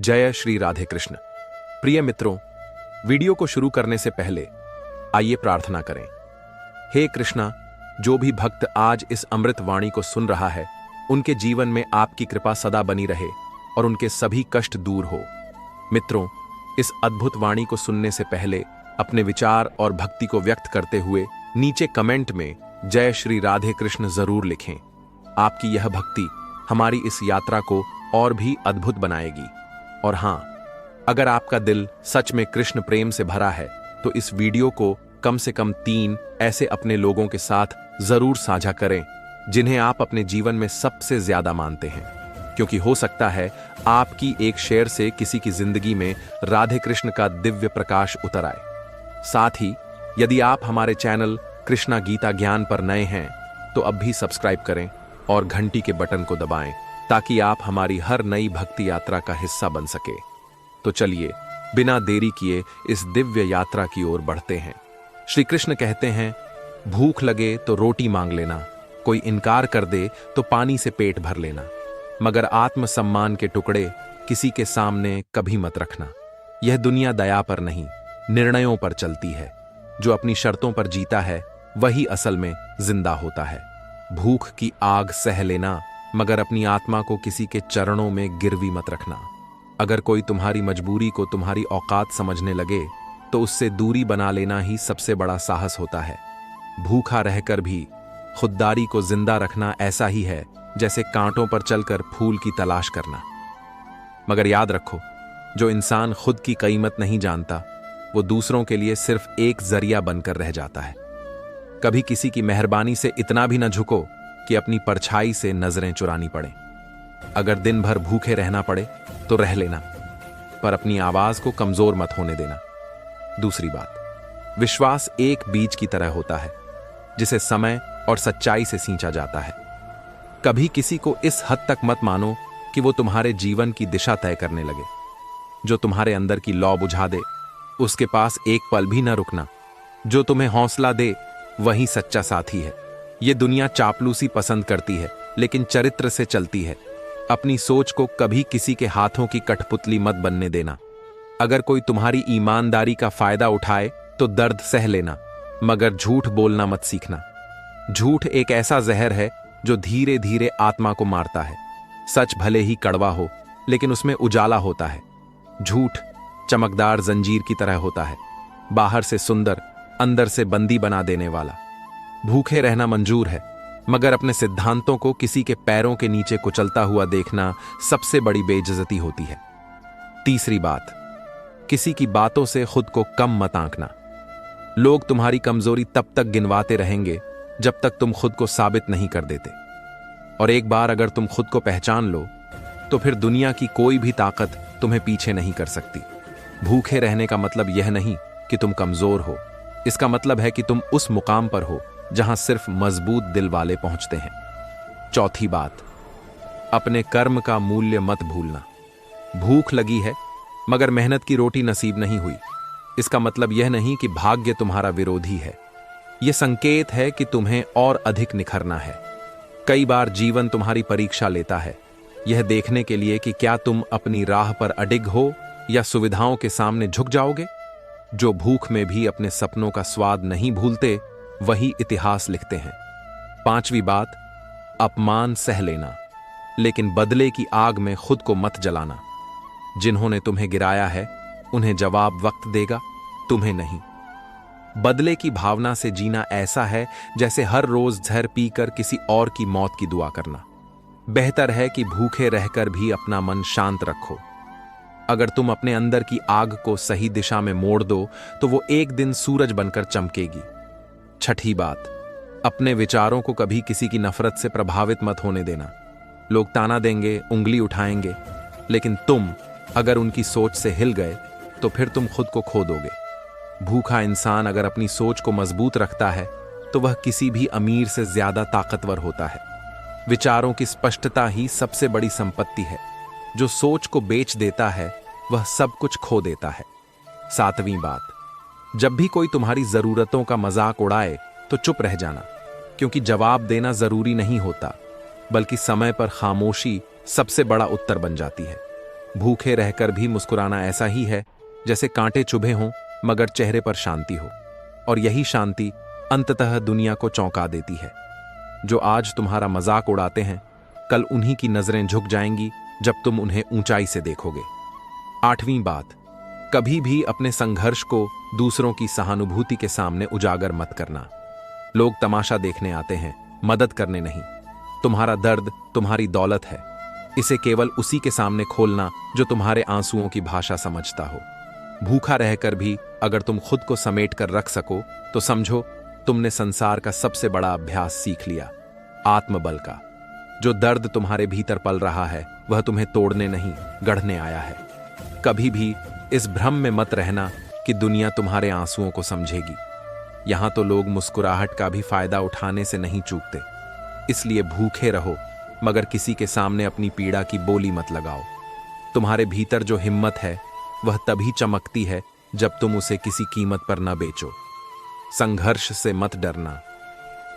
जय श्री राधे कृष्ण। प्रिय मित्रों, वीडियो को शुरू करने से पहले आइए प्रार्थना करें। हे कृष्णा, जो भी भक्त आज इस अमृत वाणी को सुन रहा है, उनके जीवन में आपकी कृपा सदा बनी रहे और उनके सभी कष्ट दूर हो। मित्रों, इस अद्भुत वाणी को सुनने से पहले अपने विचार और भक्ति को व्यक्त करते हुए नीचे कमेंट में जय श्री राधे कृष्ण जरूर लिखें। आपकी यह भक्ति हमारी इस यात्रा को और भी अद्भुत बनाएगी। और हां, अगर आपका दिल सच में कृष्ण प्रेम से भरा है तो इस वीडियो को कम से कम 3 ऐसे अपने लोगों के साथ जरूर साझा करें जिन्हें आप अपने जीवन में सबसे ज्यादा मानते हैं, क्योंकि हो सकता है आपकी एक शेयर से किसी की जिंदगी में राधे कृष्ण का दिव्य प्रकाश उतर आए। साथ ही यदि आप हमारे चैनल कृष्णा गीता ज्ञान पर नए हैं तो अब भी सब्सक्राइब करें और घंटी के बटन को दबाएं ताकि आप हमारी हर नई भक्ति यात्रा का हिस्सा बन सके। तो चलिए बिना देरी किए इस दिव्य यात्रा की ओर बढ़ते हैं। श्री कृष्ण कहते हैं, भूख लगे तो रोटी मांग लेना, कोई इनकार कर दे तो पानी से पेट भर लेना, मगर आत्मसम्मान के टुकड़े किसी के सामने कभी मत रखना। यह दुनिया दया पर नहीं, निर्णयों पर चलती है। जो अपनी शर्तों पर जीता है वही असल में जिंदा होता है। भूख की आग सह लेना, मगर अपनी आत्मा को किसी के चरणों में गिरवी मत रखना। अगर कोई तुम्हारी मजबूरी को तुम्हारी औकात समझने लगे तो उससे दूरी बना लेना ही सबसे बड़ा साहस होता है। भूखा रहकर भी खुददारी को जिंदा रखना ऐसा ही है जैसे कांटों पर चलकर फूल की तलाश करना। मगर याद रखो, जो इंसान खुद की कीमत नहीं जानता वो दूसरों के लिए सिर्फ एक जरिया बनकर रह जाता है। कभी किसी की मेहरबानी से इतना भी न झुको कि अपनी परछाई से नजरें चुरानी पड़े। अगर दिन भर भूखे रहना पड़े तो रह लेना, पर अपनी आवाज को कमजोर मत होने देना। दूसरी बात, विश्वास एक बीज की तरह होता है जिसे समय और सच्चाई से सींचा जाता है। कभी किसी को इस हद तक मत मानो कि वो तुम्हारे जीवन की दिशा तय करने लगे। जो तुम्हारे अंदर की लौ बुझा दे उसके पास एक पल भी न रुकना। जो तुम्हें हौसला दे वही सच्चा साथी है। ये दुनिया चापलूसी पसंद करती है लेकिन चरित्र से चलती है। अपनी सोच को कभी किसी के हाथों की कठपुतली मत बनने देना। अगर कोई तुम्हारी ईमानदारी का फायदा उठाए तो दर्द सह लेना, मगर झूठ बोलना मत सीखना। झूठ एक ऐसा जहर है जो धीरे धीरे आत्मा को मारता है। सच भले ही कड़वा हो लेकिन उसमें उजाला होता है। झूठ चमकदार जंजीर की तरह होता है, बाहर से सुंदर, अंदर से बंदी बना देने वाला। भूखे रहना मंजूर है, मगर अपने सिद्धांतों को किसी के पैरों के नीचे कुचलता हुआ देखना सबसे बड़ी बेइज्जती होती है। तीसरी बात, किसी की बातों से खुद को कम मत आंकना। लोग तुम्हारी कमजोरी तब तक गिनवाते रहेंगे जब तक तुम खुद को साबित नहीं कर देते। और एक बार अगर तुम खुद को पहचान लो तो फिर दुनिया की कोई भी ताकत तुम्हें पीछे नहीं कर सकती। भूखे रहने का मतलब यह नहीं कि तुम कमजोर हो, इसका मतलब है कि तुम उस मुकाम पर हो जहां सिर्फ मजबूत दिल वाले पहुंचते हैं। चौथी बात, अपने कर्म का मूल्य मत भूलना। भूख लगी है मगर मेहनत की रोटी नसीब नहीं हुई, इसका मतलब यह नहीं कि भाग्य तुम्हारा विरोधी है। यह संकेत है कि तुम्हें और अधिक निखरना है। कई बार जीवन तुम्हारी परीक्षा लेता है, यह देखने के लिए कि क्या तुम अपनी राह पर अडिग हो या सुविधाओं के सामने झुक जाओगे। जो भूख में भी अपने सपनों का स्वाद नहीं भूलते वही इतिहास लिखते हैं। पांचवी बात, अपमान सह लेना लेकिन बदले की आग में खुद को मत जलाना। जिन्होंने तुम्हें गिराया है उन्हें जवाब वक्त देगा, तुम्हें नहीं। बदले की भावना से जीना ऐसा है जैसे हर रोज जहर पीकर किसी और की मौत की दुआ करना। बेहतर है कि भूखे रहकर भी अपना मन शांत रखो। अगर तुम अपने अंदर की आग को सही दिशा में मोड़ दो तो वो एक दिन सूरज बनकर चमकेगी। छठी बात, अपने विचारों को कभी किसी की नफरत से प्रभावित मत होने देना। लोग ताना देंगे, उंगली उठाएंगे, लेकिन तुम अगर उनकी सोच से हिल गए तो फिर तुम खुद को खो दोगे। भूखा इंसान अगर अपनी सोच को मजबूत रखता है तो वह किसी भी अमीर से ज्यादा ताकतवर होता है। विचारों की स्पष्टता ही सबसे बड़ी संपत्ति है। जो सोच को बेच देता है वह सब कुछ खो देता है। सातवीं बात, जब भी कोई तुम्हारी जरूरतों का मजाक उड़ाए तो चुप रह जाना, क्योंकि जवाब देना जरूरी नहीं होता, बल्कि समय पर खामोशी सबसे बड़ा उत्तर बन जाती है। भूखे रहकर भी मुस्कुराना ऐसा ही है जैसे कांटे चुभे हों मगर चेहरे पर शांति हो, और यही शांति अंततः दुनिया को चौंका देती है। जो आज तुम्हारा मजाक उड़ाते हैं, कल उन्हीं की नजरें झुक जाएंगी जब तुम उन्हें ऊंचाई से देखोगे। 8वीं बात, कभी भी अपने संघर्ष को दूसरों की सहानुभूति के सामने उजागर मत करना। लोग तमाशा देखने आते हैं, मदद करने नहीं। तुम्हारा दर्द तुम्हारी दौलत है, इसे केवल उसी के सामने खोलना जो तुम्हारे आंसुओं की भाषा समझता हो। भूखा रहकर भी अगर तुम खुद को समेट कर रख सको तो समझो तुमने संसार का सबसे बड़ा अभ्यास सीख लिया, आत्मबल का। जो दर्द तुम्हारे भीतर पल रहा है वह तुम्हें तोड़ने नहीं, गढ़ने आया है। कभी भी इस भ्रम में मत रहना कि दुनिया तुम्हारे आंसुओं को समझेगी। यहां तो लोग मुस्कुराहट का भी फायदा उठाने से नहीं चूकते। इसलिए भूखे रहो मगर किसी के सामने अपनी पीड़ा की बोली मत लगाओ। तुम्हारे भीतर जो हिम्मत है वह तभी चमकती है जब तुम उसे किसी कीमत पर न बेचो। संघर्ष से मत डरना।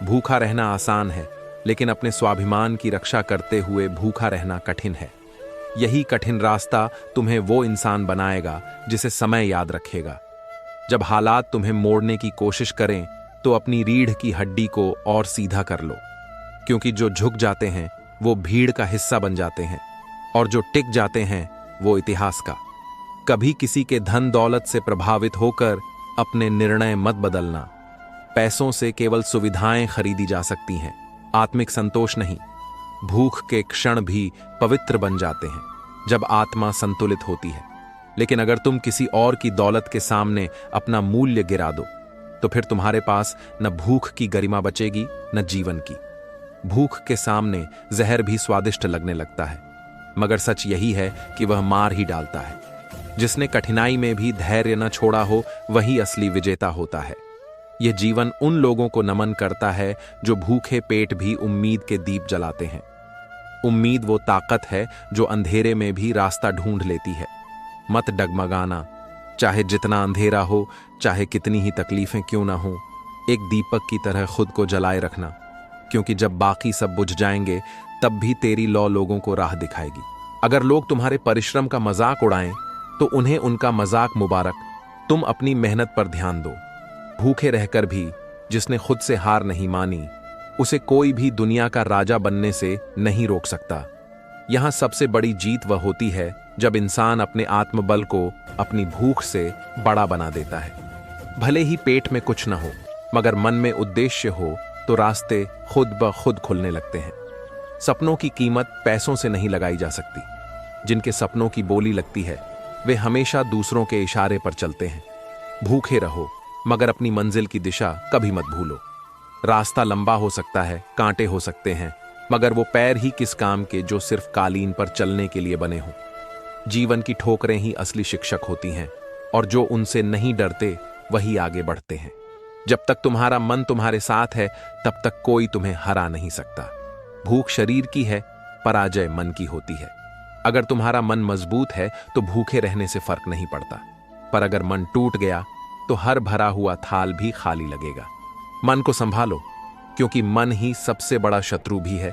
भूखा रहना आसान है, लेकिन अपने स्वाभिमान की रक्षा करते हुए भूखा रहना कठिन है। यही कठिन रास्ता तुम्हें वो इंसान बनाएगा जिसे समय याद रखेगा। जब हालात तुम्हें मोड़ने की कोशिश करें तो अपनी रीढ़ की हड्डी को और सीधा कर लो, क्योंकि जो झुक जाते हैं वो भीड़ का हिस्सा बन जाते हैं और जो टिक जाते हैं वो इतिहास का। कभी किसी के धन दौलत से प्रभावित होकर अपने निर्णय मत बदलना। पैसों से केवल सुविधाएं खरीदी जा सकती हैं, आत्मिक संतोष नहीं। भूख के क्षण भी पवित्र बन जाते हैं जब आत्मा संतुलित होती है। लेकिन अगर तुम किसी और की दौलत के सामने अपना मूल्य गिरा दो तो फिर तुम्हारे पास न भूख की गरिमा बचेगी न जीवन की। भूख के सामने जहर भी स्वादिष्ट लगने लगता है, मगर सच यही है कि वह मार ही डालता है। जिसने कठिनाई में भी धैर्य न छोड़ा हो वही असली विजेता होता है। यह जीवन उन लोगों को नमन करता है जो भूखे पेट भी उम्मीद के दीप जलाते हैं। उम्मीद वो ताकत है जो अंधेरे में भी रास्ता ढूंढ लेती है। मत डगमगाना, चाहे जितना अंधेरा हो, चाहे कितनी ही तकलीफें क्यों ना हो। एक दीपक की तरह खुद को जलाए रखना, क्योंकि जब बाकी सब बुझ जाएंगे तब भी तेरी लौ लोगों को राह दिखाएगी। अगर लोग तुम्हारे परिश्रम का मजाक उड़ाएं तो उन्हें उनका मजाक मुबारक। तुम अपनी मेहनत पर ध्यान दो। भूखे रहकर भी जिसने खुद से हार नहीं मानी, उसे कोई भी दुनिया का राजा बनने से नहीं रोक सकता। यहां सबसे बड़ी जीत वह होती है जब इंसान अपने आत्मबल को अपनी भूख से बड़ा बना देता है। भले ही पेट में कुछ न हो, मगर मन में उद्देश्य हो तो रास्ते खुद ब खुद खुलने लगते हैं। सपनों की कीमत पैसों से नहीं लगाई जा सकती। जिनके सपनों की बोली लगती है वे हमेशा दूसरों के इशारे पर चलते हैं। भूखे रहो मगर अपनी मंजिल की दिशा कभी मत भूलो। रास्ता लंबा हो सकता है, कांटे हो सकते हैं, मगर वो पैर ही किस काम के जो सिर्फ कालीन पर चलने के लिए बने हों। जीवन की ठोकरें ही असली शिक्षक होती हैं, और जो उनसे नहीं डरते वही आगे बढ़ते हैं। जब तक तुम्हारा मन तुम्हारे साथ है तब तक कोई तुम्हें हरा नहीं सकता। भूख शरीर की है, पराजय मन की होती है। अगर तुम्हारा मन मजबूत है तो भूखे रहने से फर्क नहीं पड़ता, पर अगर मन टूट गया तो हर भरा हुआ थाल भी खाली लगेगा। मन को संभालो, क्योंकि मन ही सबसे बड़ा शत्रु भी है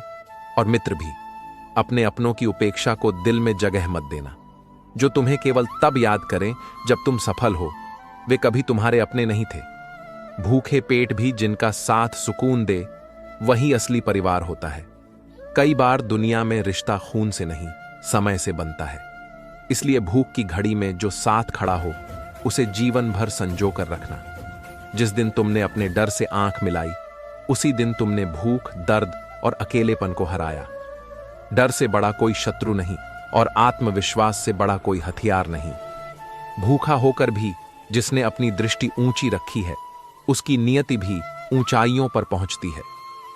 और मित्र भी। अपने अपनों की उपेक्षा को दिल में जगह मत देना। जो तुम्हें केवल तब याद करें जब तुम सफल हो, वे कभी तुम्हारे अपने नहीं थे। भूखे पेट भी जिनका साथ सुकून दे वही असली परिवार होता है। कई बार दुनिया में रिश्ता खून से नहीं, समय से बनता है। इसलिए भूख की घड़ी में जो साथ खड़ा हो उसे जीवन भर संजो कर रखना। जिस दिन तुमने अपने डर से आंख मिलाई, उसी दिन तुमने भूख, दर्द और अकेलेपन को हराया। डर से बड़ा कोई शत्रु नहीं और आत्मविश्वास से बड़ा कोई हथियार नहीं। भूखा होकर भी जिसने अपनी दृष्टि ऊंची रखी है, उसकी नियति भी ऊंचाइयों पर पहुंचती है।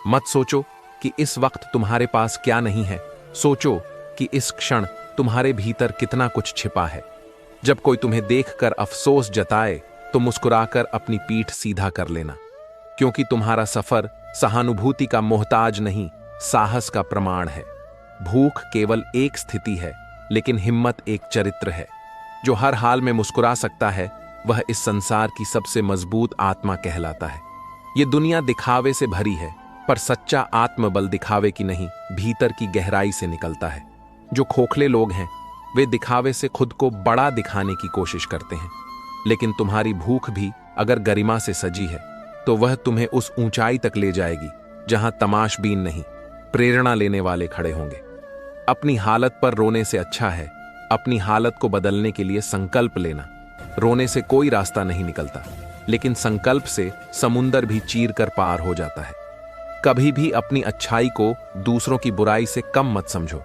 मत सोचो कि इस वक्त तुम्हारे पास क्या नहीं है, सोचो कि इस क्षण तुम्हारे भीतर कितना कुछ छिपा है। जब कोई तुम्हें देखकर अफसोस जताए तो मुस्कुराकर अपनी पीठ सीधा कर लेना, क्योंकि तुम्हारा सफर सहानुभूति का मोहताज नहीं, साहस का प्रमाण है। भूख केवल एक स्थिति है, लेकिन हिम्मत एक चरित्र है। जो हर हाल में मुस्कुरा सकता है वह इस संसार की सबसे मजबूत आत्मा कहलाता है। ये दुनिया दिखावे से भरी है, पर सच्चा आत्मबल दिखावे की नहीं, भीतर की गहराई से निकलता है। जो खोखले लोग हैं वे दिखावे से खुद को बड़ा दिखाने की कोशिश करते हैं, लेकिन तुम्हारी भूख भी अगर गरिमा से सजी है तो वह तुम्हें उस ऊंचाई तक ले जाएगी जहां तमाशबीन नहीं, प्रेरणा लेने वाले खड़े होंगे। अपनी हालत पर रोने से अच्छा है अपनी हालत को बदलने के लिए संकल्प लेना। रोने से कोई रास्ता नहीं निकलता, लेकिन संकल्प से समुंदर भी चीर कर पार हो जाता है। कभी भी अपनी अच्छाई को दूसरों की बुराई से कम मत समझो।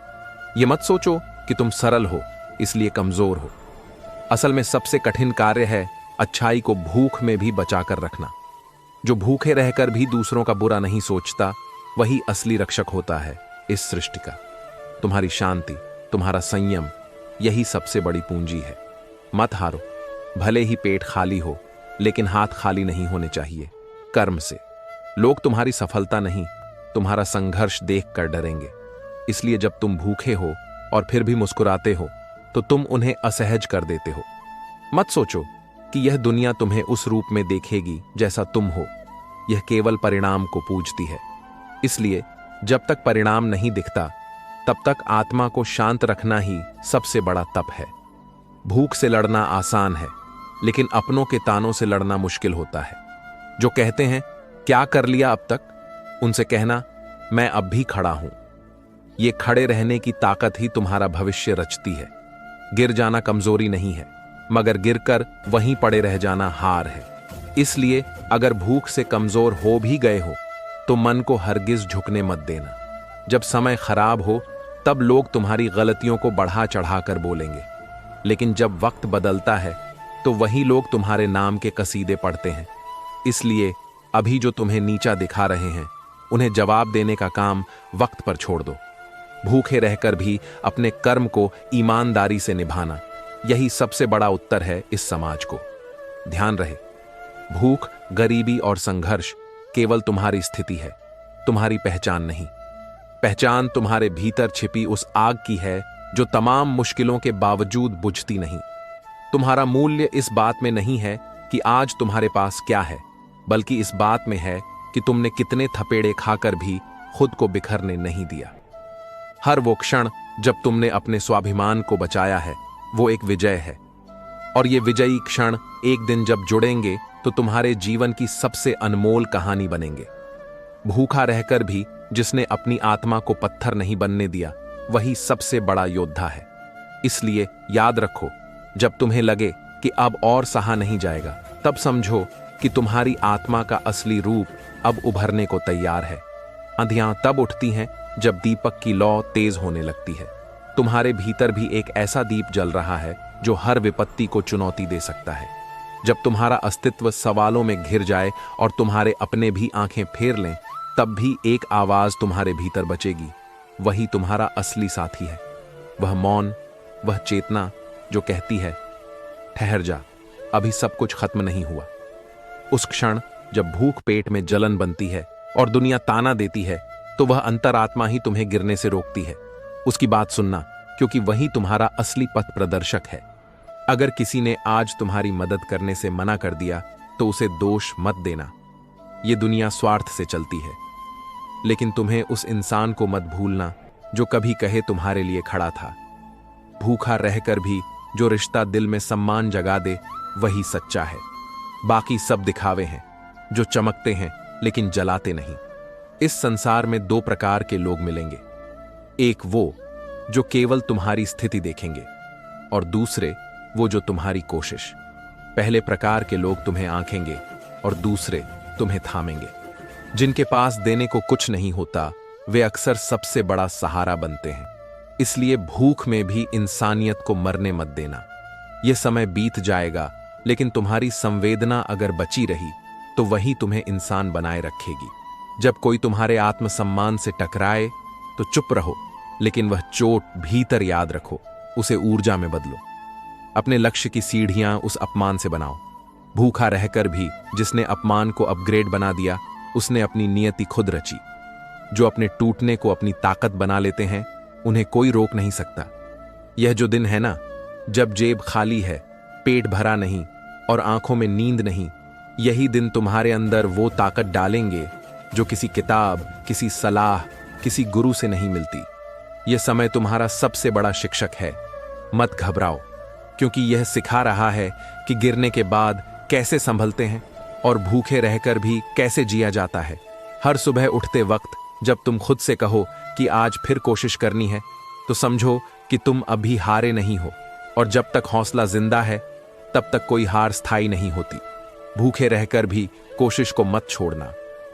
ये मत सोचो कि तुम सरल हो इसलिए कमजोर हो। असल में सबसे कठिन कार्य है अच्छाई को भूख में भी बचाकर रखना। जो भूखे रहकर भी दूसरों का बुरा नहीं सोचता, वही असली रक्षक होता है इस सृष्टि का। तुम्हारी शांति, तुम्हारा संयम, यही सबसे बड़ी पूंजी है। मत हारो, भले ही पेट खाली हो, लेकिन हाथ खाली नहीं होने चाहिए कर्म से। लोग तुम्हारी सफलता नहीं, तुम्हारा संघर्ष देखकर डरेंगे। इसलिए जब तुम भूखे हो और फिर भी मुस्कुराते हो तो तुम उन्हें असहज कर देते हो। मत सोचो कि यह दुनिया तुम्हें उस रूप में देखेगी जैसा तुम हो। यह केवल परिणाम को पूजती है। इसलिए जब तक परिणाम नहीं दिखता तब तक आत्मा को शांत रखना ही सबसे बड़ा तप है। भूख से लड़ना आसान है, लेकिन अपनों के तानों से लड़ना मुश्किल होता है। जो कहते हैं क्या कर लिया अब तक, उनसे कहना मैं अब भी खड़ा हूं। ये खड़े रहने की ताकत ही तुम्हारा भविष्य रचती है। गिर जाना कमजोरी नहीं है, मगर गिरकर वहीं पड़े रह जाना हार है। इसलिए अगर भूख से कमजोर हो भी गए हो तो मन को हरगिज झुकने मत देना। जब समय खराब हो तब लोग तुम्हारी गलतियों को बढ़ा चढ़ाकर बोलेंगे, लेकिन जब वक्त बदलता है तो वही लोग तुम्हारे नाम के कसीदे पढ़ते हैं। इसलिए अभी जो तुम्हें नीचा दिखा रहे हैं, उन्हें जवाब देने का काम वक्त पर छोड़ दो। भूखे रहकर भी अपने कर्म को ईमानदारी से निभाना, यही सबसे बड़ा उत्तर है इस समाज को। ध्यान रहे, भूख, गरीबी और संघर्ष केवल तुम्हारी स्थिति है, तुम्हारी पहचान नहीं। पहचान तुम्हारे भीतर छिपी उस आग की है जो तमाम मुश्किलों के बावजूद बुझती नहीं। तुम्हारा मूल्य इस बात में नहीं है कि आज तुम्हारे पास क्या है, बल्कि इस बात में है कि तुमने कितने थपेड़े खाकर भी खुद को बिखरने नहीं दिया। हर वो क्षण जब तुमने अपने स्वाभिमान को बचाया है, वो एक विजय है। और ये विजयी क्षण एक दिन जब जुड़ेंगे तो तुम्हारे जीवन की सबसे अनमोल कहानी बनेंगे। भूखा रहकर भी जिसने अपनी आत्मा को पत्थर नहीं बनने दिया, वही सबसे बड़ा योद्धा है। इसलिए याद रखो, जब तुम्हें लगे कि अब और सहा नहीं जाएगा, तब समझो कि तुम्हारी आत्मा का असली रूप अब उभरने को तैयार है। अंधियां तब उठती हैं जब दीपक की लौ तेज होने लगती है। तुम्हारे भीतर भी एक ऐसा दीप जल रहा है जो हर विपत्ति को चुनौती दे सकता है। जब तुम्हारा अस्तित्व सवालों में घिर जाए और तुम्हारे अपने भी आंखें फेर लें, तब भी एक आवाज तुम्हारे भीतर बचेगी। वही तुम्हारा असली साथी है। वह मौन, वह चेतना जो कहती है ठहर जा, अभी सब कुछ खत्म नहीं हुआ। उस क्षण जब भूख पेट में जलन बनती है और दुनिया ताना देती है, तो वह अंतरात्मा ही तुम्हें गिरने से रोकती है। उसकी बात सुनना, क्योंकि वही तुम्हारा असली पथ प्रदर्शक है। अगर किसी ने आज तुम्हारी मदद करने से मना कर दिया तो उसे दोष मत देना। ये दुनिया स्वार्थ से चलती है, लेकिन तुम्हें उस इंसान को मत भूलना जो कभी कहे तुम्हारे लिए खड़ा था। भूखा रहकर भी जो रिश्ता दिल में सम्मान जगा दे, वही सच्चा है। बाकी सब दिखावे हैं, जो चमकते हैं लेकिन जलाते नहीं। इस संसार में दो प्रकार के लोग मिलेंगे, एक वो जो केवल तुम्हारी स्थिति देखेंगे और दूसरे वो जो तुम्हारी कोशिश। पहले प्रकार के लोग तुम्हें आंखेंगे और दूसरे तुम्हें थामेंगे। जिनके पास देने को कुछ नहीं होता, वे अक्सर सबसे बड़ा सहारा बनते हैं। इसलिए भूख में भी इंसानियत को मरने मत देना। यह समय बीत जाएगा, लेकिन तुम्हारी संवेदना अगर बची रही तो वही तुम्हें इंसान बनाए रखेगी। जब कोई तुम्हारे आत्मसम्मान से टकराए तो चुप रहो, लेकिन वह चोट भीतर याद रखो, उसे ऊर्जा में बदलो। अपने लक्ष्य की सीढ़ियां उस अपमान से बनाओ। भूखा रहकर भी जिसने अपमान को अपग्रेड बना दिया, उसने अपनी नियति खुद रची। जो अपने टूटने को अपनी ताकत बना लेते हैं, उन्हें कोई रोक नहीं सकता। यह जो दिन है ना, जब जेब खाली है, पेट भरा नहीं और आंखों में नींद नहीं, यही दिन तुम्हारे अंदर वो ताकत डालेंगे जो किसी किताब, किसी सलाह, किसी गुरु से नहीं मिलती। यह समय तुम्हारा सबसे बड़ा शिक्षक है। मत घबराओ, क्योंकि यह सिखा रहा है कि गिरने के बाद कैसे संभलते हैं और भूखे रहकर भी कैसे जिया जाता है। हर सुबह उठते वक्त जब तुम खुद से कहो कि आज फिर कोशिश करनी है, तो समझो कि तुम अभी हारे नहीं हो, और जब तक हौसला जिंदा है तब तक कोई हार स्थायी नहीं होती। भूखे रहकर भी कोशिश को मत छोड़ना,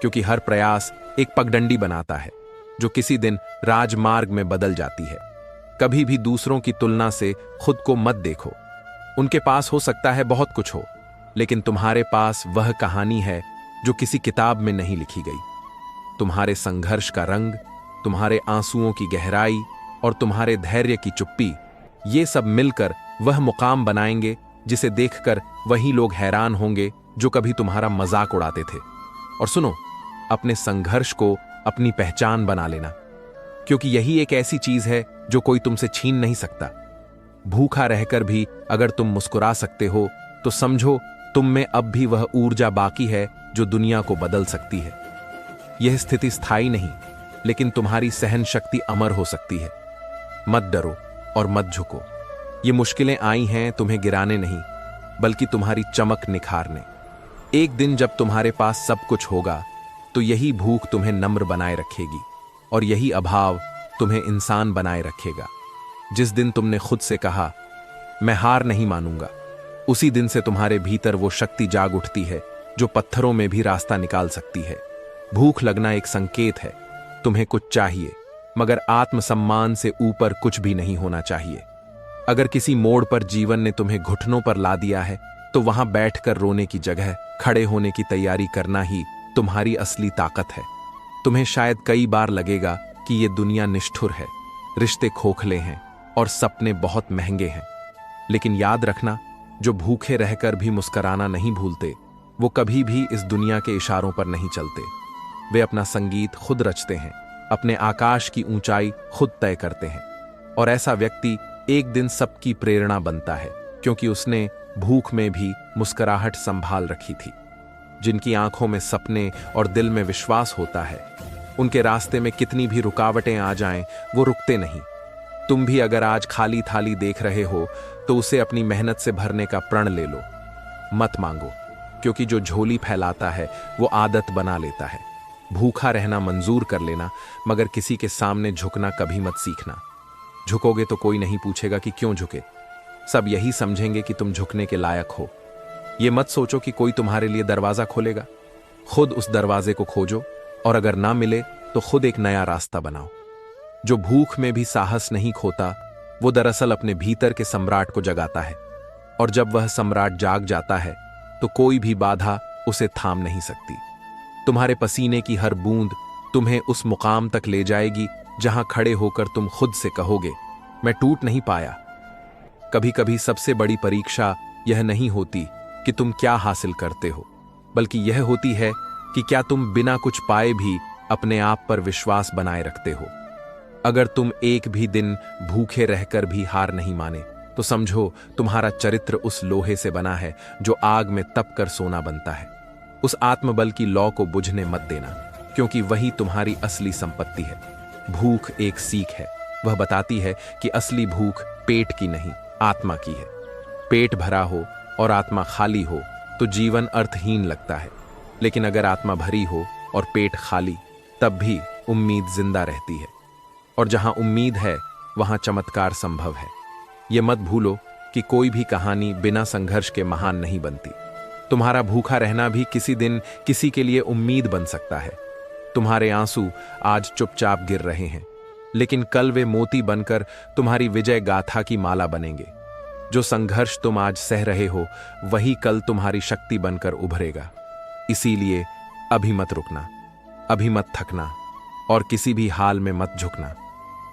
क्योंकि हर प्रयास एक पगडंडी बनाता है जो किसी दिन राजमार्ग में बदल जाती है। कभी भी दूसरों की तुलना से खुद को मत देखो। उनके पास हो सकता है बहुत कुछ हो, लेकिन तुम्हारे पास वह कहानी है जो किसी किताब में नहीं लिखी गई। तुम्हारे संघर्ष का रंग, तुम्हारे आंसुओं की गहराई और तुम्हारे धैर्य की चुप्पी, ये सब मिलकर वह मुकाम बनाएंगे जिसे देखकर वही लोग हैरान होंगे जो कभी तुम्हारा मजाक उड़ाते थे। और सुनो, अपने संघर्ष को अपनी पहचान बना लेना, क्योंकि यही एक ऐसी चीज है जो कोई तुमसे छीन नहीं सकता। भूखा रहकर भी अगर तुम मुस्कुरा सकते हो तो समझो तुम में अब भी वह ऊर्जा बाकी है जो दुनिया को बदल सकती है। यह स्थिति स्थायी नहीं, लेकिन तुम्हारी सहन शक्ति अमर हो सकती है। मत डरो और मत झुको। ये मुश्किलें आई हैं तुम्हें गिराने नहीं, बल्कि तुम्हारी चमक निखारने। एक दिन जब तुम्हारे पास सब कुछ होगा तो यही भूख तुम्हें नम्र बनाए रखेगी, और यही अभाव तुम्हें इंसान बनाए रखेगा। जिस दिन तुमने खुद से कहा मैं हार नहीं मानूंगा, उसी दिन से तुम्हारे भीतर वो शक्ति जाग उठती है जो पत्थरों में भी रास्ता निकाल सकती है। भूख लगना एक संकेत है। तुम्हें कुछ चाहिए, मगर आत्मसम्मान से ऊपर कुछ भी नहीं होना चाहिए। अगर किसी मोड़ पर जीवन ने तुम्हें घुटनों पर ला दिया है, तो वहां बैठकर रोने की जगह खड़े होने की तैयारी करना ही तुम्हारी असली ताकत है। तुम्हें शायद कई बार लगेगा कि ये दुनिया निष्ठुर है, रिश्ते खोखले हैं और सपने बहुत महंगे हैं, लेकिन याद रखना, जो भूखे रहकर भी मुस्कुराना नहीं भूलते, वो कभी भी इस दुनिया के इशारों पर नहीं चलते। वे अपना संगीत खुद रचते हैं, अपने आकाश की ऊंचाई खुद तय करते हैं, और ऐसा व्यक्ति एक दिन सबकी प्रेरणा बनता है, क्योंकि उसने भूख में भी मुस्कुराहट संभाल रखी थी। जिनकी आंखों में सपने और दिल में विश्वास होता है, उनके रास्ते में कितनी भी रुकावटें आ जाएं, वो रुकते नहीं। तुम भी अगर आज खाली थाली देख रहे हो तो उसे अपनी मेहनत से भरने का प्रण ले लो। मत मांगो, क्योंकि जो झोली फैलाता है वो आदत बना लेता है। भूखा रहना मंजूर कर लेना, मगर किसी के सामने झुकना कभी मत सीखना। झुकोगे तो कोई नहीं पूछेगा कि क्यों झुके, सब यही समझेंगे कि तुम झुकने के लायक हो। ये मत सोचो कि कोई तुम्हारे लिए दरवाजा खोलेगा। खुद उस दरवाजे को खोजो, और अगर ना मिले तो खुद एक नया रास्ता बनाओ। जो भूख में भी साहस नहीं खोता, वो दरअसल अपने भीतर के सम्राट को जगाता है, और जब वह सम्राट जाग जाता है तो कोई भी बाधा उसे थाम नहीं सकती। तुम्हारे पसीने की हर बूंद तुम्हें उस मुकाम तक ले जाएगी जहां खड़े होकर तुम खुद से कहोगे, मैं टूट नहीं पाया। कभी कभी सबसे बड़ी परीक्षा यह नहीं होती कि तुम क्या हासिल करते हो, बल्कि यह होती है कि क्या तुम बिना कुछ पाए भी अपने आप पर विश्वास बनाए रखते हो। अगर तुम एक भी दिन भूखे रहकर भी हार नहीं माने, तो समझो तुम्हारा चरित्र उस लोहे से बना है जो आग में तप कर सोना बनता है। उस आत्मबल की लौ को बुझने मत देना, क्योंकि वही तुम्हारी असली संपत्ति है। भूख एक सीख है, वह बताती है कि असली भूख पेट की नहीं, आत्मा की है। पेट भरा हो और आत्मा खाली हो तो जीवन अर्थहीन लगता है, लेकिन अगर आत्मा भरी हो और पेट खाली, तब भी उम्मीद जिंदा रहती है। और जहां उम्मीद है वहां चमत्कार संभव है। ये मत भूलो कि कोई भी कहानी बिना संघर्ष के महान नहीं बनती। तुम्हारा भूखा रहना भी किसी दिन किसी के लिए उम्मीद बन सकता है। तुम्हारे आंसू आज चुपचाप गिर रहे हैं, लेकिन कल वे मोती बनकर तुम्हारी विजय गाथा की माला बनेंगे। जो संघर्ष तुम आज सह रहे हो, वही कल तुम्हारी शक्ति बनकर उभरेगा। इसीलिए अभी मत रुकना, अभी मत थकना, और किसी भी हाल में मत झुकना।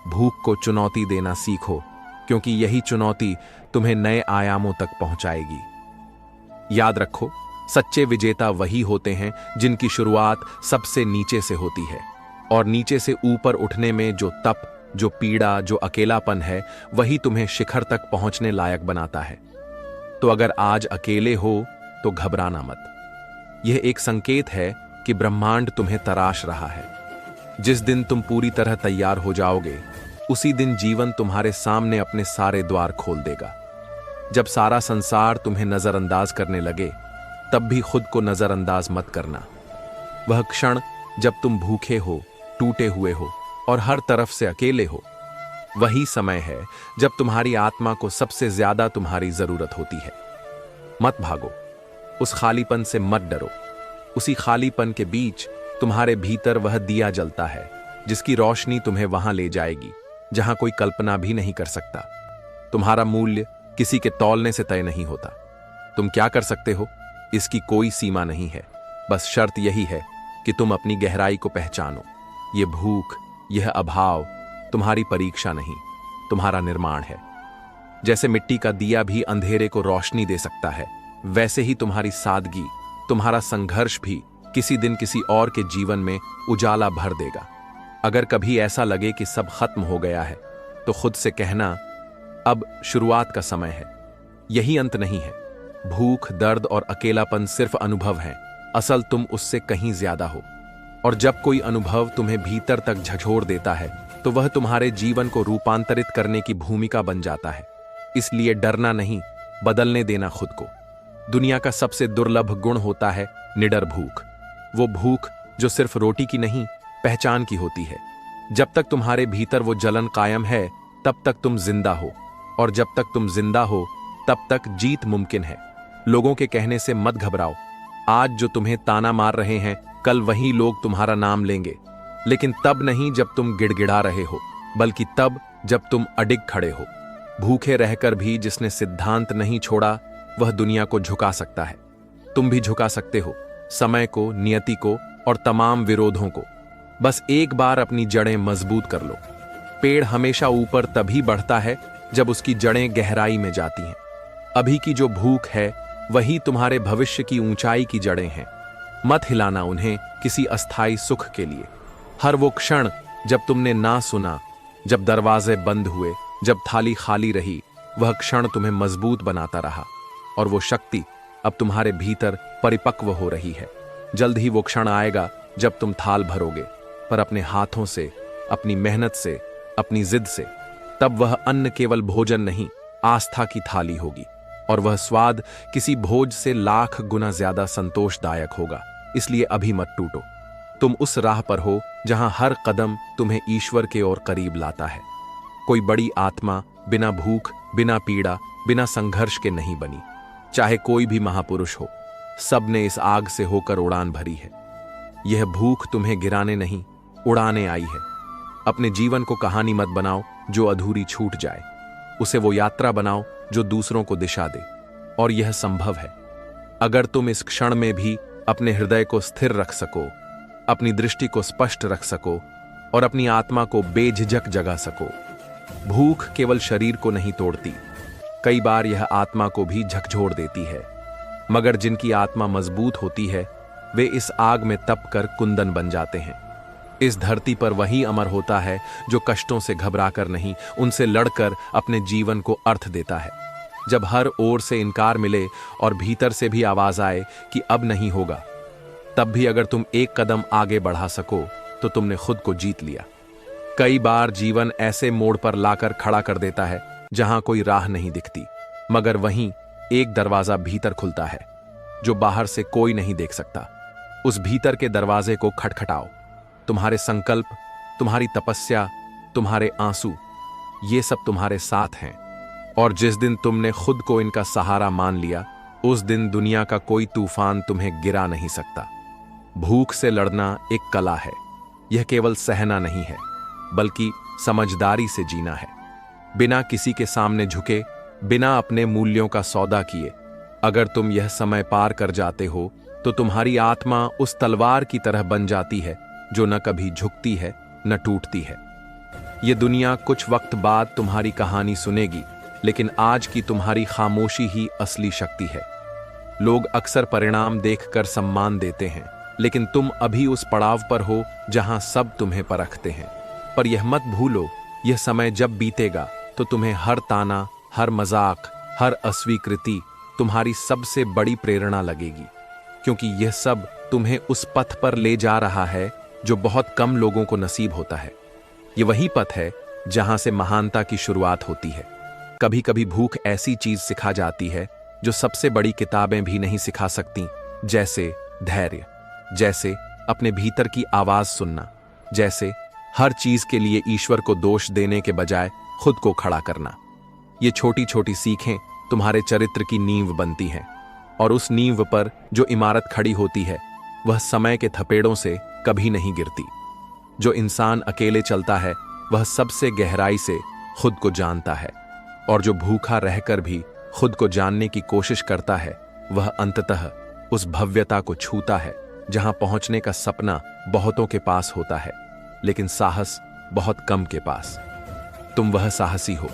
भूख को चुनौती देना सीखो, क्योंकि यही चुनौती तुम्हें नए आयामों तक पहुंचाएगी। याद रखो, सच्चे विजेता वही होते हैं जिनकी शुरुआत सबसे नीचे से होती है, और नीचे से ऊपर उठने में जो तप, जो पीड़ा, जो अकेलापन है, वही तुम्हें शिखर तक पहुंचने लायक बनाता है। तो अगर आज अकेले हो तो घबराना मत। यह एक संकेत है कि ब्रह्मांड तुम्हें तराश रहा है। जिस दिन तुम पूरी तरह तैयार हो जाओगे, उसी दिन जीवन तुम्हारे सामने अपने सारे द्वार खोल देगा। जब सारा संसार तुम्हें नजरअंदाज करने लगे, तब भी खुद को नजरअंदाज मत करना। वह क्षण जब तुम भूखे हो, टूटे हुए हो और हर तरफ से अकेले हो, वही समय है जब तुम्हारी आत्मा को सबसे ज्यादा तुम्हारी जरूरत होती है। मत भागो, उस खालीपन से मत डरो। उसी खालीपन के बीच तुम्हारे भीतर वह दिया जलता है जिसकी रोशनी तुम्हें वहां ले जाएगी जहां कोई कल्पना भी नहीं कर सकता। तुम्हारा मूल्य किसी के तौलने से तय नहीं होता। तुम क्या कर सकते हो, इसकी कोई सीमा नहीं है। बस शर्त यही है कि तुम अपनी गहराई को पहचानो। ये भूख, यह अभाव तुम्हारी परीक्षा नहीं, तुम्हारा निर्माण है। जैसे मिट्टी का दिया भी अंधेरे को रोशनी दे सकता है, वैसे ही तुम्हारी सादगी, तुम्हारा संघर्ष भी किसी दिन किसी और के जीवन में उजाला भर देगा। अगर कभी ऐसा लगे कि सब खत्म हो गया है, तो खुद से कहना, अब शुरुआत का समय है। यही अंत नहीं है। भूख, दर्द और अकेलापन सिर्फ अनुभव हैं, असल तुम उससे कहीं ज्यादा हो। और जब कोई अनुभव तुम्हें भीतर तक झकझोर देता है, तो वह तुम्हारे जीवन को रूपांतरित करने की भूमिका बन जाता है। इसलिए डरना नहीं, बदलने देना खुद को। दुनिया का सबसे दुर्लभ गुण होता है निडर भूख। वो भूख जो सिर्फ रोटी की नहीं, पहचान की होती है। जब तक तुम्हारे भीतर वो जलन कायम है, तब तक तुम जिंदा हो, और जब तक तुम जिंदा हो, तब तक जीत मुमकिन है। लोगों के कहने से मत घबराओ। आज जो तुम्हें ताना मार रहे हैं, कल वही लोग तुम्हारा नाम लेंगे। लेकिन तब नहीं जब तुम गिड़गिड़ा रहे हो, बल्कि तब जब तुम अडिग खड़े हो। भूखे रहकर भी जिसने सिद्धांत नहीं छोड़ा, वह दुनिया को झुका सकता है। तुम भी झुका सकते हो, समय को, नियति को और तमाम विरोधों को। बस एक बार अपनी जड़ें मजबूत कर लो। पेड़ हमेशा ऊपर तभी बढ़ता है जब उसकी जड़ें गहराई में जाती हैं। अभी की जो भूख है, वही तुम्हारे भविष्य की ऊंचाई की जड़ें हैं। मत हिलाना उन्हें किसी अस्थायी सुख के लिए। हर वो क्षण जब तुमने ना सुना, जब दरवाजे बंद हुए, जब थाली खाली रही, वह क्षण तुम्हें मजबूत बनाता रहा। और वो शक्ति अब तुम्हारे भीतर परिपक्व हो रही है। जल्द ही वो क्षण आएगा जब तुम थाल भरोगे, पर अपने हाथों से, अपनी मेहनत से, अपनी जिद से। तब वह अन्न केवल भोजन नहीं, आस्था की थाली होगी, और वह स्वाद किसी भोज से लाख गुना ज्यादा संतोषदायक होगा। इसलिए अभी मत टूटो। तुम उस राह पर हो जहां हर कदम तुम्हें ईश्वर के ओर करीब लाता है। कोई बड़ी आत्मा बिना भूख, बिना पीड़ा, बिना संघर्ष के नहीं बनी। चाहे कोई भी महापुरुष हो, सब ने इस आग से होकर उड़ान भरी है। यह भूख तुम्हें गिराने नहीं, उड़ाने आई है। अपने जीवन को कहानी मत बनाओ जो अधूरी छूट जाए। उसे वो यात्रा बनाओ जो दूसरों को दिशा दे। और यह संभव है अगर तुम इस क्षण में भी अपने हृदय को स्थिर रख सको, अपनी दृष्टि को स्पष्ट रख सको और अपनी आत्मा को बेझिझक जगा सको। भूख केवल शरीर को नहीं तोड़ती, कई बार यह आत्मा को भी झकझोर देती है। मगर जिनकी आत्मा मजबूत होती है, वे इस आग में तप कर कुंदन बन जाते हैं। इस धरती पर वही अमर होता है जो कष्टों से घबराकर नहीं, उनसे लड़कर अपने जीवन को अर्थ देता है। जब हर ओर से इनकार मिले और भीतर से भी आवाज आए कि अब नहीं होगा, तब भी अगर तुम एक कदम आगे बढ़ा सको, तो तुमने खुद को जीत लिया। कई बार जीवन ऐसे मोड़ पर लाकर खड़ा कर देता है जहां कोई राह नहीं दिखती, मगर वहीं एक दरवाजा भीतर खुलता है जो बाहर से कोई नहीं देख सकता। उस भीतर के दरवाजे को खटखटाओ। तुम्हारे संकल्प, तुम्हारी तपस्या, तुम्हारे आंसू, ये सब तुम्हारे साथ हैं। और जिस दिन तुमने खुद को इनका सहारा मान लिया, उस दिन दुनिया का कोई तूफान तुम्हें गिरा नहीं सकता। भूख से लड़ना एक कला है। यह केवल सहना नहीं है, बल्कि समझदारी से जीना है। बिना किसी के सामने झुके, बिना अपने मूल्यों का सौदा किए। अगर तुम यह समय पार कर जाते हो, तो तुम्हारी आत्मा उस तलवार की तरह बन जाती है जो न कभी झुकती है, न टूटती है। ये दुनिया कुछ वक्त बाद तुम्हारी कहानी सुनेगी, लेकिन आज की तुम्हारी खामोशी ही असली शक्ति है। लोग अक्सर परिणाम देखकर सम्मान देते हैं, लेकिन तुम अभी उस पड़ाव पर हो जहां सब तुम्हें परखते हैं। पर यह मत भूलो, यह समय जब बीतेगा तो तुम्हें हर ताना, हर मजाक, हर अस्वीकृति तुम्हारी सबसे बड़ी प्रेरणा लगेगी, क्योंकि यह सब तुम्हें उस पथ पर ले जा रहा है जो बहुत कम लोगों को नसीब होता है। ये वही पथ है जहां से महानता की शुरुआत होती है। कभी कभी भूख ऐसी चीज सिखा जाती है जो सबसे बड़ी किताबें भी नहीं सिखा सकती, जैसे धैर्य, जैसे अपने भीतर की आवाज सुनना, जैसे हर चीज के लिए ईश्वर को दोष देने के बजाय खुद को खड़ा करना। ये छोटी छोटी सीखें तुम्हारे चरित्र की नींव बनती हैं, और उस नींव पर जो इमारत खड़ी होती है वह समय के थपेड़ों से कभी नहीं गिरती। जो इंसान अकेले चलता है वह सबसे गहराई से खुद को जानता है, और जो भूखा रहकर भी खुद को जानने की कोशिश करता है वह अंततः उस भव्यता को छूता है जहां पहुंचने का सपना बहुतों के पास होता है, लेकिन साहस बहुत कम के पास। तुम वह साहसी हो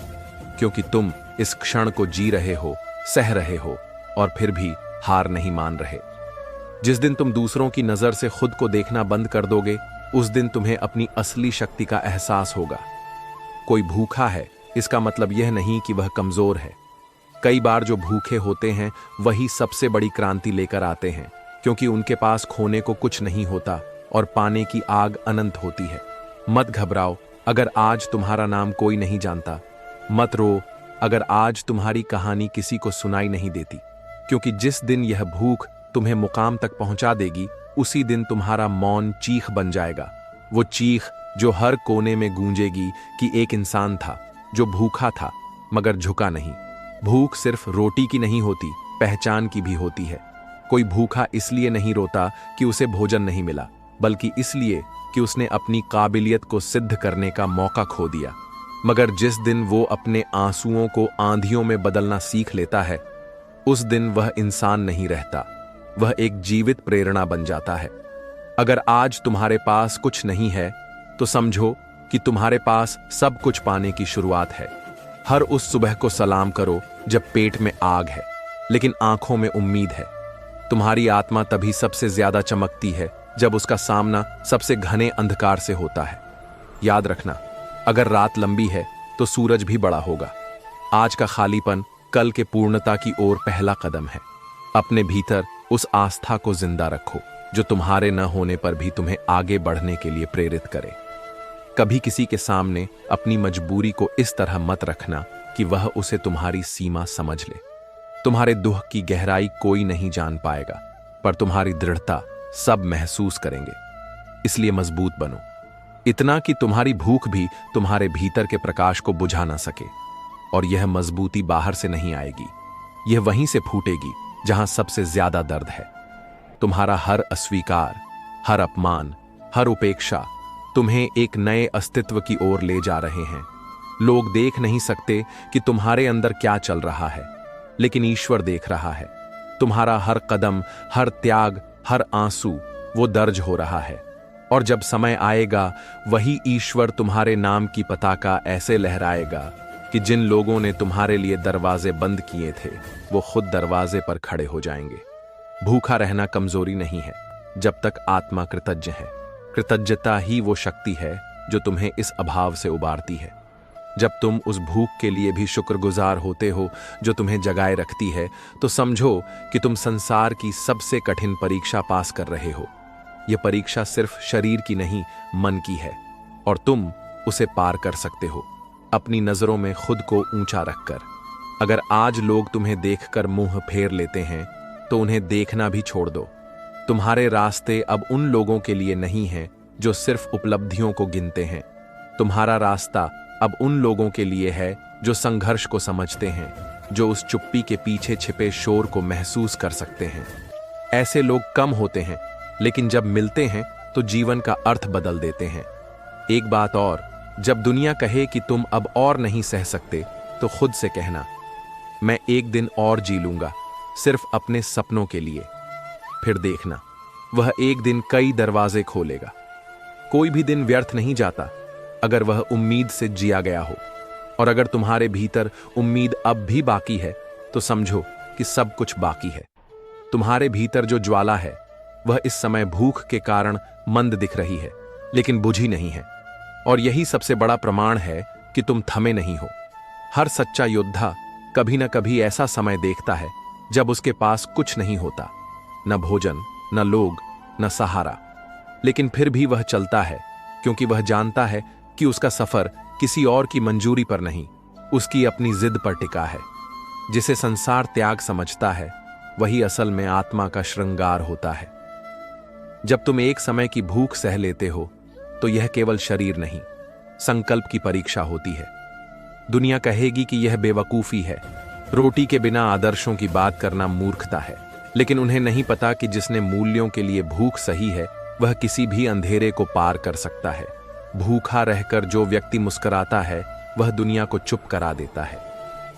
क्योंकि तुम इस क्षण को जी रहे हो, सह रहे हो, और फिर भी हार नहीं मान रहे। जिस दिन तुम दूसरों की नजर से खुद को देखना बंद कर दोगे, उस दिन तुम्हें अपनी असली शक्ति का एहसास होगा। कोई भूखा है इसका मतलब यह नहीं कि वह कमजोर है। कई बार जो भूखे होते हैं वही सबसे बड़ी क्रांति लेकर आते हैं, क्योंकि उनके पास खोने को कुछ नहीं होता और पाने की आग अनंत होती है। मत घबराओ अगर आज तुम्हारा नाम कोई नहीं जानता। मत रो अगर आज तुम्हारी कहानी किसी को सुनाई नहीं देती, क्योंकि जिस दिन यह भूख तुम्हें मुकाम तक पहुंचा देगी, उसी दिन तुम्हारा मौन चीख बन जाएगा। वो चीख जो हर कोने में गूंजेगी कि एक इंसान था जो भूखा था मगर झुका नहीं। भूख सिर्फ रोटी की नहीं होती, पहचान की भी होती है। कोई भूखा इसलिए नहीं रोता कि उसे भोजन नहीं मिला, बल्कि इसलिए कि उसने अपनी काबिलियत को सिद्ध करने का मौका खो दिया। मगर जिस दिन वो अपने आंसुओं को आंधियों में बदलना सीख लेता है, उस दिन वह इंसान नहीं रहता, वह एक जीवित प्रेरणा बन जाता है। अगर आज तुम्हारे पास कुछ नहीं है तो समझो कि तुम्हारे पास सब कुछ पाने की शुरुआत है। हर उस सुबह को सलाम करो जब पेट में आग है लेकिन आंखों में उम्मीद है। तुम्हारी आत्मा तभी सबसे ज्यादा चमकती है जब उसका सामना सबसे घने अंधकार से होता है। याद रखना, अगर रात लंबी है तो सूरज भी बड़ा होगा। आज का खालीपन कल के पूर्णता की ओर पहला कदम है। अपने भीतर उस आस्था को जिंदा रखो जो तुम्हारे न होने पर भी तुम्हें आगे बढ़ने के लिए प्रेरित करे। कभी किसी के सामने अपनी मजबूरी को इस तरह मत रखना कि वह उसे तुम्हारी सीमा समझ ले। तुम्हारे दुख की गहराई कोई नहीं जान पाएगा, पर तुम्हारी दृढ़ता सब महसूस करेंगे। इसलिए मजबूत बनो, इतना कि तुम्हारी भूख भी तुम्हारे भीतर के प्रकाश को बुझा ना सके। और यह मजबूती बाहर से नहीं आएगी, यह वहीं से फूटेगी जहां सबसे ज्यादा दर्द है। तुम्हारा हर अस्वीकार, हर अपमान, हर उपेक्षा तुम्हें एक नए अस्तित्व की ओर ले जा रहे हैं। लोग देख नहीं सकते कि तुम्हारे अंदर क्या चल रहा है, लेकिन ईश्वर देख रहा है। तुम्हारा हर कदम, हर त्याग, हर आंसू वो दर्ज हो रहा है। और जब समय आएगा, वही ईश्वर तुम्हारे नाम की पताका ऐसे लहराएगा कि जिन लोगों ने तुम्हारे लिए दरवाजे बंद किए थे वो खुद दरवाजे पर खड़े हो जाएंगे। भूखा रहना कमजोरी नहीं है जब तक आत्मा कृतज्ञ है। कृतज्ञता ही वो शक्ति है जो तुम्हें इस अभाव से उबारती है। जब तुम उस भूख के लिए भी शुक्रगुजार होते हो जो तुम्हें जगाए रखती है, तो समझो कि तुम संसार की सबसे कठिन परीक्षा पास कर रहे हो। यह परीक्षा सिर्फ शरीर की नहीं, मन की है, और तुम उसे पार कर सकते हो अपनी नजरों में खुद को ऊंचा रखकर। अगर आज लोग तुम्हें देखकर मुंह फेर लेते हैं तो उन्हें देखना भी छोड़ दो। तुम्हारे रास्ते अब उन लोगों के लिए नहीं हैं जो सिर्फ उपलब्धियों को गिनते हैं। तुम्हारा रास्ता अब उन लोगों के लिए है जो संघर्ष को समझते हैं, जो उस चुप्पी के पीछे छिपे शोर को महसूस कर सकते हैं। ऐसे लोग कम होते हैं, लेकिन जब मिलते हैं तो जीवन का अर्थ बदल देते हैं। एक बात और, जब दुनिया कहे कि तुम अब और नहीं सह सकते, तो खुद से कहना, मैं एक दिन और जी लूंगा, सिर्फ अपने सपनों के लिए। फिर देखना, वह एक दिन कई दरवाजे खोलेगा। कोई भी दिन व्यर्थ नहीं जाता अगर वह उम्मीद से जिया गया हो। और अगर तुम्हारे भीतर उम्मीद अब भी बाकी है तो समझो कि सब कुछ बाकी है। तुम्हारे भीतर जो ज्वाला है वह इस समय भूख के कारण मंद दिख रही है, लेकिन बुझी नहीं है। और यही सबसे बड़ा प्रमाण है कि तुम थमे नहीं हो। हर सच्चा योद्धा कभी न कभी ऐसा समय देखता है जब उसके पास कुछ नहीं होता, न भोजन, न लोग, न सहारा, लेकिन फिर भी वह चलता है, क्योंकि वह जानता है कि उसका सफर किसी और की मंजूरी पर नहीं, उसकी अपनी जिद पर टिका है। जिसे संसार त्याग समझता है वही असल में आत्मा का श्रृंगार होता है। जब तुम एक समय की भूख सह लेते हो तो यह केवल शरीर नहीं, संकल्प की परीक्षा होती है। दुनिया कहेगी कि यह बेवकूफी है, रोटी के बिना आदर्शों की बात करना मूर्खता है, लेकिन उन्हें नहीं पता कि जिसने मूल्यों के लिए भूख सही है वह किसी भी अंधेरे को पार कर सकता है। भूखा रहकर जो व्यक्ति मुस्कुराता है वह दुनिया को चुप करा देता है,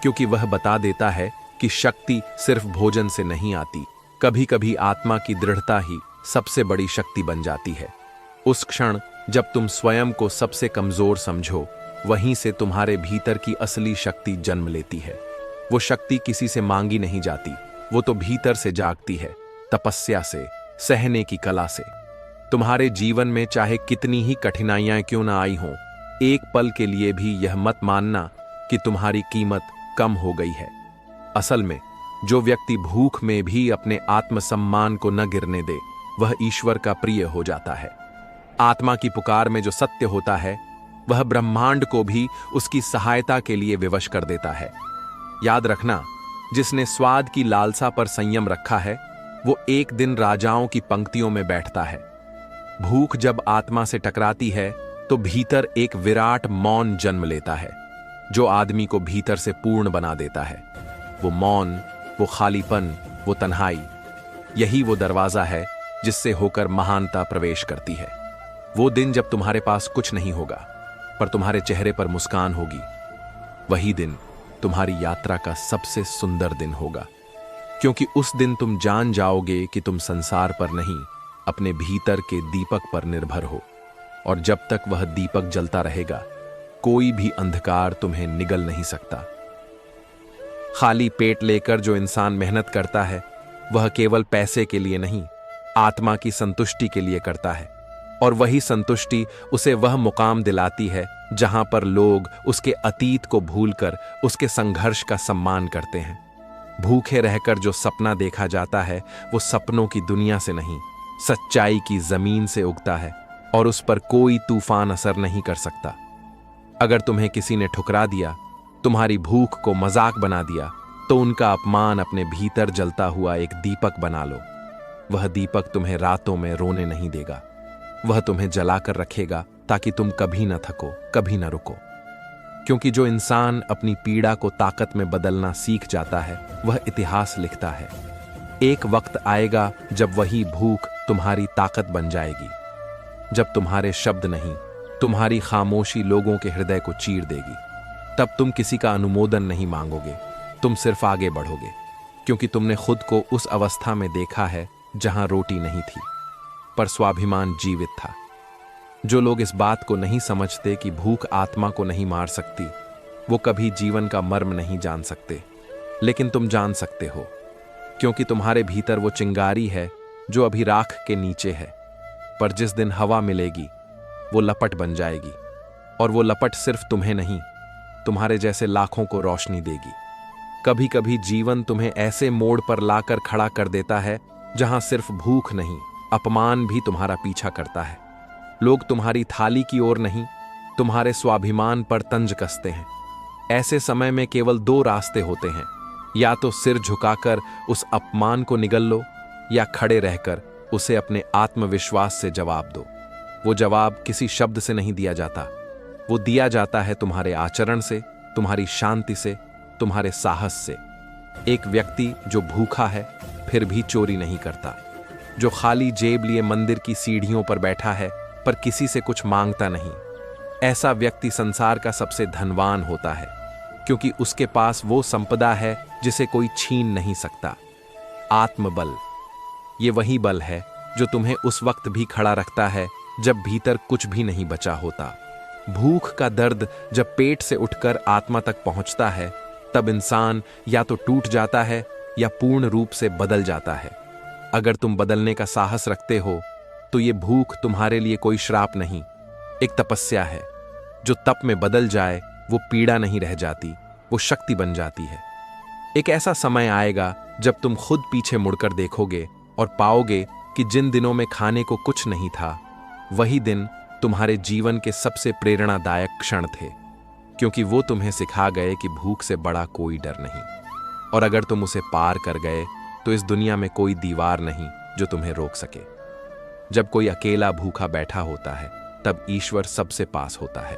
क्योंकि वह बता देता है कि शक्ति सिर्फ भोजन से नहीं आती, कभी कभी आत्मा की दृढ़ता ही सबसे बड़ी शक्ति बन जाती है। उस क्षण जब तुम स्वयं को सबसे कमजोर समझो, वहीं से तुम्हारे भीतर की असली शक्ति जन्म लेती है। वो शक्ति किसी से मांगी नहीं जाती, वो तो भीतर से जागती है, तपस्या से, सहने की कला से। तुम्हारे जीवन में चाहे कितनी ही कठिनाइयां क्यों ना आई हों, एक पल के लिए भी यह मत मानना कि तुम्हारी कीमत कम हो गई है। असल में जो व्यक्ति भूख में भी अपने आत्मसम्मान को न गिरने दे, वह ईश्वर का प्रिय हो जाता है। आत्मा की पुकार में जो सत्य होता है वह ब्रह्मांड को भी उसकी सहायता के लिए विवश कर देता है। याद रखना, जिसने स्वाद की लालसा पर संयम रखा है वो एक दिन राजाओं की पंक्तियों में बैठता है। भूख जब आत्मा से टकराती है तो भीतर एक विराट मौन जन्म लेता है, जो आदमी को भीतर से पूर्ण बना देता है। वो मौन, वो खालीपन, वो तन्हाई, यही वो दरवाजा है जिससे होकर महानता प्रवेश करती है। वो दिन जब तुम्हारे पास कुछ नहीं होगा पर तुम्हारे चेहरे पर मुस्कान होगी, वही दिन तुम्हारी यात्रा का सबसे सुंदर दिन होगा, क्योंकि उस दिन तुम जान जाओगे कि तुम संसार पर नहीं, अपने भीतर के दीपक पर निर्भर हो। और जब तक वह दीपक जलता रहेगा, कोई भी अंधकार तुम्हें निगल नहीं सकता। खाली पेट लेकर जो इंसान मेहनत करता है वह केवल पैसे के लिए नहीं, आत्मा की संतुष्टि के लिए करता है। और वही संतुष्टि उसे वह मुकाम दिलाती है जहां पर लोग उसके अतीत को भूलकर उसके संघर्ष का सम्मान करते हैं। भूखे रहकर जो सपना देखा जाता है वो सपनों की दुनिया से नहीं, सच्चाई की जमीन से उगता है, और उस पर कोई तूफान असर नहीं कर सकता। अगर तुम्हें किसी ने ठुकरा दिया, तुम्हारी भूख को मजाक बना दिया, तो उनका अपमान अपने भीतर जलता हुआ एक दीपक बना लो। वह दीपक तुम्हें रातों में रोने नहीं देगा, वह तुम्हें जलाकर रखेगा ताकि तुम कभी न थको, कभी न रुको। क्योंकि जो इंसान अपनी पीड़ा को ताकत में बदलना सीख जाता है वह इतिहास लिखता है। एक वक्त आएगा जब वही भूख तुम्हारी ताकत बन जाएगी, जब तुम्हारे शब्द नहीं, तुम्हारी खामोशी लोगों के हृदय को चीर देगी। तब तुम किसी का अनुमोदन नहीं मांगोगे, तुम सिर्फ आगे बढ़ोगे, क्योंकि तुमने खुद को उस अवस्था में देखा है जहां रोटी नहीं थी पर स्वाभिमान जीवित था। जो लोग इस बात को नहीं समझते कि भूख आत्मा को नहीं मार सकती, वो कभी जीवन का मर्म नहीं जान सकते। लेकिन तुम जान सकते हो, क्योंकि तुम्हारे भीतर वो चिंगारी है जो अभी राख के नीचे है, पर जिस दिन हवा मिलेगी वो लपट बन जाएगी, और वो लपट सिर्फ तुम्हें नहीं, तुम्हारे जैसे लाखों को रोशनी देगी। कभी कभी जीवन तुम्हें ऐसे मोड़ पर लाकर खड़ा कर देता है जहां सिर्फ भूख नहीं, अपमान भी तुम्हारा पीछा करता है। लोग तुम्हारी थाली की ओर नहीं, तुम्हारे स्वाभिमान पर तंज कसते हैं। ऐसे समय में केवल दो रास्ते होते हैं, या तो सिर झुकाकर उस अपमान को निगल लो, या खड़े रहकर उसे अपने आत्मविश्वास से जवाब दो। वो जवाब किसी शब्द से नहीं दिया जाता, वो दिया जाता है तुम्हारे आचरण से, तुम्हारी शांति से, तुम्हारे साहस से। एक व्यक्ति जो भूखा है फिर भी चोरी नहीं करता, जो खाली जेब लिए मंदिर की सीढ़ियों पर बैठा है पर किसी से कुछ मांगता नहीं, ऐसा व्यक्ति संसार का सबसे धनवान होता है, क्योंकि उसके पास वो संपदा है जिसे कोई छीन नहीं सकता, आत्मबल। ये वही बल है जो तुम्हें उस वक्त भी खड़ा रखता है जब भीतर कुछ भी नहीं बचा होता। भूख का दर्द जब पेट से उठकर आत्मा तक पहुंचता है, तब इंसान या तो टूट जाता है या पूर्ण रूप से बदल जाता है। अगर तुम बदलने का साहस रखते हो तो ये भूख तुम्हारे लिए कोई श्राप नहीं, एक तपस्या है। जो तप में बदल जाए वो पीड़ा नहीं रह जाती, वो शक्ति बन जाती है। एक ऐसा समय आएगा जब तुम खुद पीछे मुड़कर देखोगे और पाओगे कि जिन दिनों में खाने को कुछ नहीं था, वही दिन तुम्हारे जीवन के सबसे प्रेरणादायक क्षण थे। क्योंकि वो तुम्हें सिखा गए कि भूख से बड़ा कोई डर नहीं, और अगर तुम उसे पार कर गए तो इस दुनिया में कोई दीवार नहीं जो तुम्हें रोक सके। जब कोई अकेला भूखा बैठा होता है तब ईश्वर सबसे पास होता है,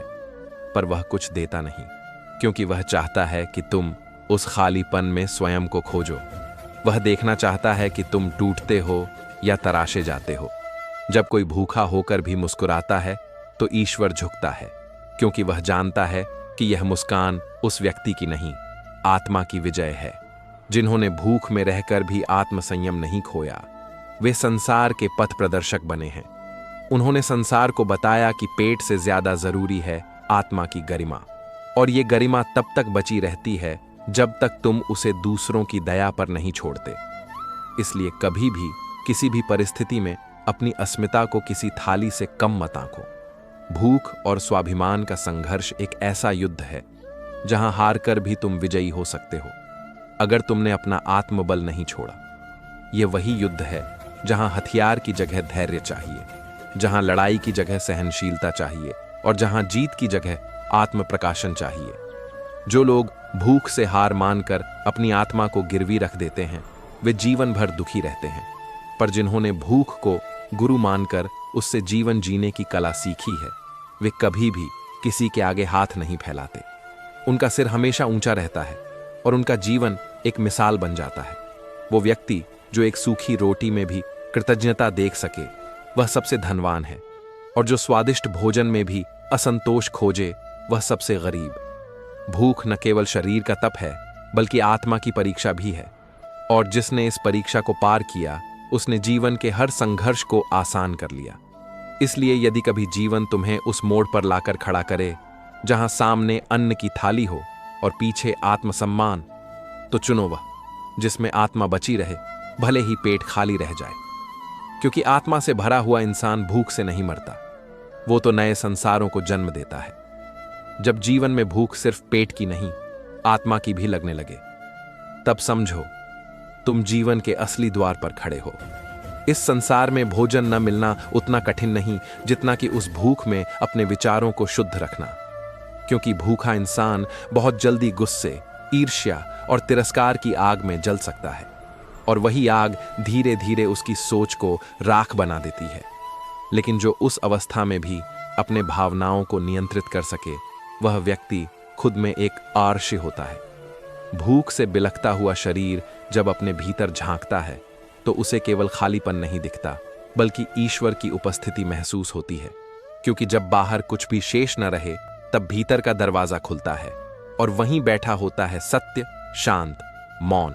पर वह कुछ देता नहीं, क्योंकि वह चाहता है कि तुम उस खालीपन में स्वयं को खोजो। वह देखना चाहता है कि तुम टूटते हो या तराशे जाते हो। जब कोई भूखा होकर भी मुस्कुराता है तो ईश्वर झुकता है, क्योंकि वह जानता है कि यह मुस्कान उस व्यक्ति की नहीं, आत्मा की विजय है। जिन्होंने भूख में रहकर भी आत्मसंयम नहीं खोया, वे संसार के पथ प्रदर्शक बने हैं। उन्होंने संसार को बताया कि पेट से ज्यादा जरूरी है आत्मा की गरिमा, और ये गरिमा तब तक बची रहती है जब तक तुम उसे दूसरों की दया पर नहीं छोड़ते। इसलिए कभी भी किसी भी परिस्थिति में अपनी अस्मिता को किसी थाली से कम मत आंको। भूख और स्वाभिमान का संघर्ष एक ऐसा युद्ध है जहां हारकर भी तुम विजयी हो सकते हो, अगर तुमने अपना आत्मबल नहीं छोड़ा। यह वही युद्ध है जहां हथियार की जगह धैर्य चाहिए, जहां लड़ाई की जगह सहनशीलता चाहिए, और जहां जीत की जगह आत्म प्रकाशन चाहिए। जो लोग भूख से हार मानकर अपनी आत्मा को गिरवी रख देते हैं, वे जीवन भर दुखी रहते हैं, पर जिन्होंने भूख को गुरु मानकर उससे जीवन जीने की कला सीखी है, वे कभी भी किसी के आगे हाथ नहीं फैलाते। उनका सिर हमेशा ऊंचा रहता है और उनका जीवन एक मिसाल बन जाता है। वो व्यक्ति जो एक सूखी रोटी में भी कृतज्ञता देख सके, वह सबसे धनवान है, और जो स्वादिष्ट भोजन में भी असंतोष खोजे, वह सबसे गरीब। भूख न केवल शरीर का तप है, बल्कि आत्मा की परीक्षा भी है, और जिसने इस परीक्षा को पार किया, उसने जीवन के हर संघर्ष को आसान कर लिया। इसलिए यदि कभी जीवन तुम्हें उस मोड़ पर लाकर खड़ा करे जहां सामने अन्न की थाली हो और पीछे आत्मसम्मान, तो चुनो वह जिसमें आत्मा बची रहे, भले ही पेट खाली रह जाए। क्योंकि आत्मा से भरा हुआ इंसान भूख से नहीं मरता, वो तो नए संसारों को जन्म देता है। जब जीवन में भूख सिर्फ पेट की नहीं, आत्मा की भी लगने लगे, तब समझो तुम जीवन के असली द्वार पर खड़े हो। इस संसार में भोजन न मिलना उतना कठिन नहीं जितना कि उस भूख में अपने विचारों को शुद्ध रखना, क्योंकि भूखा इंसान बहुत जल्दी गुस्से, ईर्ष्या और तिरस्कार की आग में जल सकता है, और वही आग धीरे धीरे उसकी सोच को राख बना देती है। लेकिन जो उस अवस्था में भी अपने भावनाओं को नियंत्रित कर सके, वह व्यक्ति खुद में एक आर्ष होता है। भूख से बिलखता हुआ शरीर जब अपने भीतर झांकता है तो उसे केवल खालीपन नहीं दिखता, बल्कि ईश्वर की उपस्थिति महसूस होती है। क्योंकि जब बाहर कुछ भी शेष न रहे, तब भीतर का दरवाजा खुलता है, और वहीं बैठा होता है सत्य, शांत, मौन,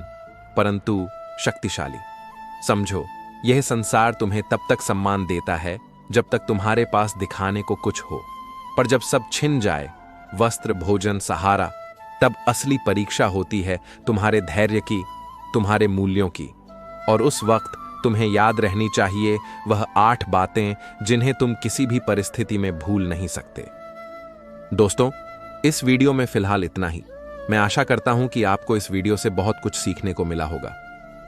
परंतु शक्तिशाली। समझो, यह संसार तुम्हें तब तक सम्मान देता है जब तक तुम्हारे पास दिखाने को कुछ हो, पर जब सब छिन जाए, वस्त्र, भोजन, सहारा, तब असली परीक्षा होती है तुम्हारे धैर्य की, तुम्हारे मूल्यों की। और उस वक्त तुम्हें याद रहनी चाहिए वह 8 बातें जिन्हें तुम किसी भी परिस्थिति में भूल नहीं सकते। दोस्तों, इस वीडियो में फिलहाल इतना ही। मैं आशा करता हूं कि आपको इस वीडियो से बहुत कुछ सीखने को मिला होगा।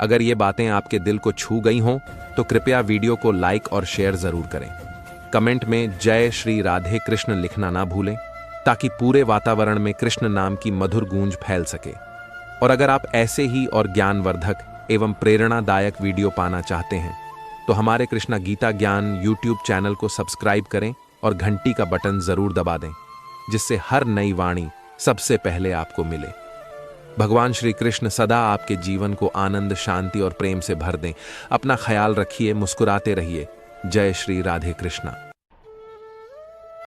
अगर ये बातें आपके दिल को छू गई हों तो कृपया वीडियो को लाइक और शेयर जरूर करें। कमेंट में जय श्री राधे कृष्ण लिखना ना भूलें, ताकि पूरे वातावरण में कृष्ण नाम की मधुर गूंज फैल सके। और अगर आप ऐसे ही और ज्ञानवर्धक एवं प्रेरणादायक वीडियो पाना चाहते हैं तो हमारे कृष्णा गीता ज्ञान यूट्यूब चैनल को सब्सक्राइब करें और घंटी का बटन जरूर दबा दें, जिससे हर नई वाणी सबसे पहले आपको मिले। भगवान श्री कृष्ण सदा आपके जीवन को आनंद, शांति और प्रेम से भर दें। अपना ख्याल रखिए, मुस्कुराते रहिए। जय श्री राधे कृष्णा।